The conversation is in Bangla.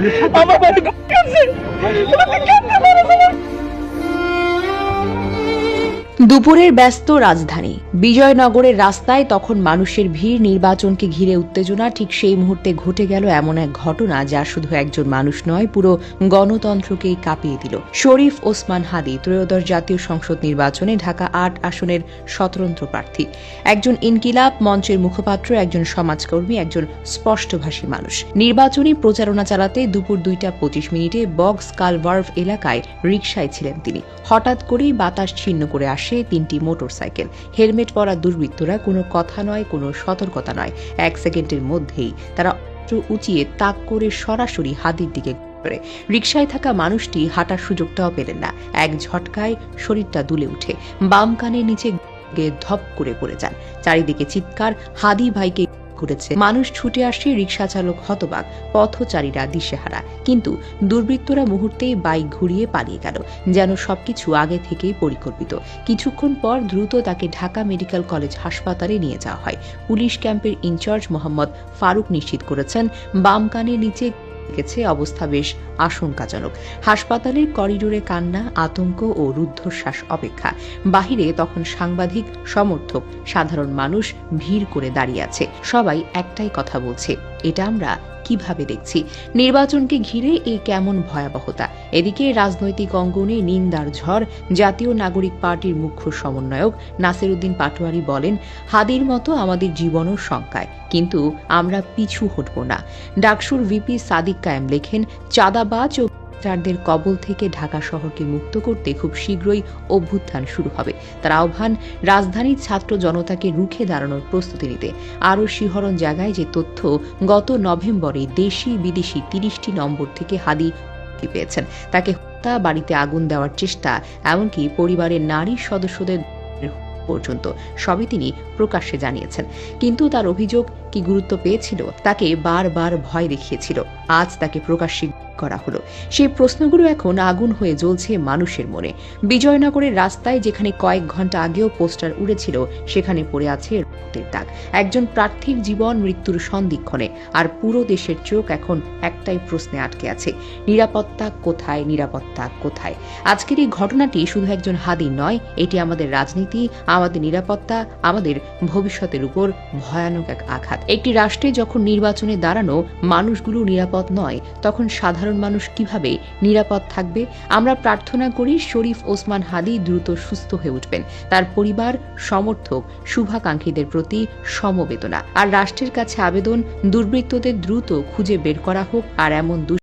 আমার বাড়ি কাছে দুপুরের ব্যস্ত রাজধানী বিজয়নগরের রাস্তায় তখন মানুষের ভিড়, নির্বাচনকে ঘিরে উত্তেজনা। ঠিক সেই মুহূর্তে ঘটে গেল এমন এক ঘটনা যা শুধু একজন মানুষ নয়, পুরো গণতন্ত্রকেই কাঁপিয়ে দিল। শরীফ ওসমান হাদী ত্রয়োদশ জাতীয় সংসদ নির্বাচনে ঢাকা ৮ আসনের স্বতন্ত্র প্রার্থী, একজন ইনকিলাব মঞ্চের মুখপাত্র, একজন সমাজকর্মী, একজন স্পষ্টভাষী মানুষ। নির্বাচনী প্রচারণা চালাতে দুপুর 2:25 বক্স কালভার্ভ এলাকায় রিকশায় ছিলেন তিনি। হঠাৎ করেই বাতাস ছিন্ন করে আসে 3টি মোটরসাইকেল। হেলমেট পরা দুর্বৃত্তরা কোনো কথা নয়, কোনো সতর্কতা নয়, 1 সেকেন্ডের মধ্যেই তারা অস্ত্র উঁচিয়ে তাক করে সরাসরি হাদির দিকে করে। রিকশায় থাকা মানুষটি হাঁটার সুযোগটাও পেলেন না। এক ঝটকায় শরীরটা দুলে উঠে বাম কানের নিচে ধপ করে পড়ে যান। চারিদিকে চিৎকার, হাদি ভাইকে করেছে। মানুষ ছুটে আসে, রিকশা চালক হতবাক, পথচারীরা দিশেহারা। কিন্তু দুর্বৃত্তরা মুহূর্তেই বাইক ঘুরিয়ে পালিয়ে গেল, যেন সবকিছু আগে থেকেই পরিকল্পিত। কিছুক্ষণ পর দ্রুত তাকে ঢাকা মেডিকেল কলেজ হাসপাতালে নিয়ে যাওয়া হয়। পুলিশ ক্যাম্পের ইনচার্জ মোহাম্মদ ফারুক নিশ্চিত করেছেন, বাম কানের নিচে গেছে, অবস্থা বেশ আশঙ্কাজনক। হাসপাতালের করিডোরে কান্না, আতঙ্ক ও রুদ্ধশ্বাস অপেক্ষা। বাহিরে তখন সাংবাদিক, সমর্থক, সাধারণ মানুষ ভিড় করে দাঁড়িয়ে আছে। সবাই একটাই কথা বলছে, এটা আমরা কিভাবে দেখছি? নির্বাচনকে ঘিরে এই কেমন ভয়াবহতা! এদিকে রাজনৈতিক অঙ্গনে নিন্দার ঝড়। জাতীয় নাগরিক পার্টির মুখ্য সমন্বয়ক নাসিরউদ্দিন পাটোয়ারি বলেন, হাদির মতো আমাদের জীবনও শঙ্কায়, কিন্তু আমরা পিছু হটব না। ডাকসুর ভিপি সাদিক কায়েম লেখেন, চাঁদাবাজ ও দের কবল থেকে ঢাকা শহরকে মুক্ত করতে খুব শীঘ্রই অভ্যুত্থান শুরু হবে। তার আহ্বান, রাজধানীর ছাত্র জনতাকে রুখে দাঁড়ানোর প্রস্তুতি নিতে। আরও শিহরণ জায়গায় যে তথ্য, গত নভেম্বরে দেশি বিদেশি 30টি নম্বর থেকে হাদি পেয়েছেন। তাকে হত্যা, বাড়িতে আগুন দেওয়ার চেষ্টা, এমনকি পরিবারের নারী সদস্যদের পর্যন্ত সবই তিনি প্রকাশ্যে জানিয়েছেন। কিন্তু তার অভিযোগ কি গুরুত্ব পেয়েছিল? তাকে বারবার ভয় দেখিয়েছিল, আজ তাকে প্রকাশ্যে করা হলো। সেই প্রশ্নগুলো এখন আগুন হয়ে জ্বলছে মানুষের মনে। বিজয়নগরের রাস্তায় যেখানে কয়েক ঘন্টা আগেও পোস্টার উড়েছিল, সেখানে পড়ে আছে রক্তের দাগ। একজন প্রার্থীর জীবন মৃত্যুর সন্ধিক্ষণে, আর পুরো দেশের চোখ এখন একটাই প্রশ্নে আটকে আছে, নিরাপত্তা কোথায়? নিরাপত্তা কোথায়? আজকের এই ঘটনাটি শুধু একজন হাদি নয়, এটি আমাদের রাজনীতি, আমাদের নিরাপত্তা, আমাদের ভবিষ্যতের উপর ভয়ানক এক আঘাত। একটি রাষ্ট্রে যখন নির্বাচনে দাঁড়ানো মানুষগুলো নিরাপদ নয়, তখন সাধারণ মানুষ কিভাবে নিরাপদ থাকবে? আমরা প্রার্থনা করি শরীফ ওসমান হাদী দ্রুত সুস্থ হয়ে উঠবেন। তার পরিবার, সমর্থক, শুভাকাঙ্ক্ষীদের প্রতি সমবেদনা। আর রাষ্ট্রের কাছে আবেদন, দুর্বৃত্তদের দ্রুত খুঁজে বের করা হোক, আর এমন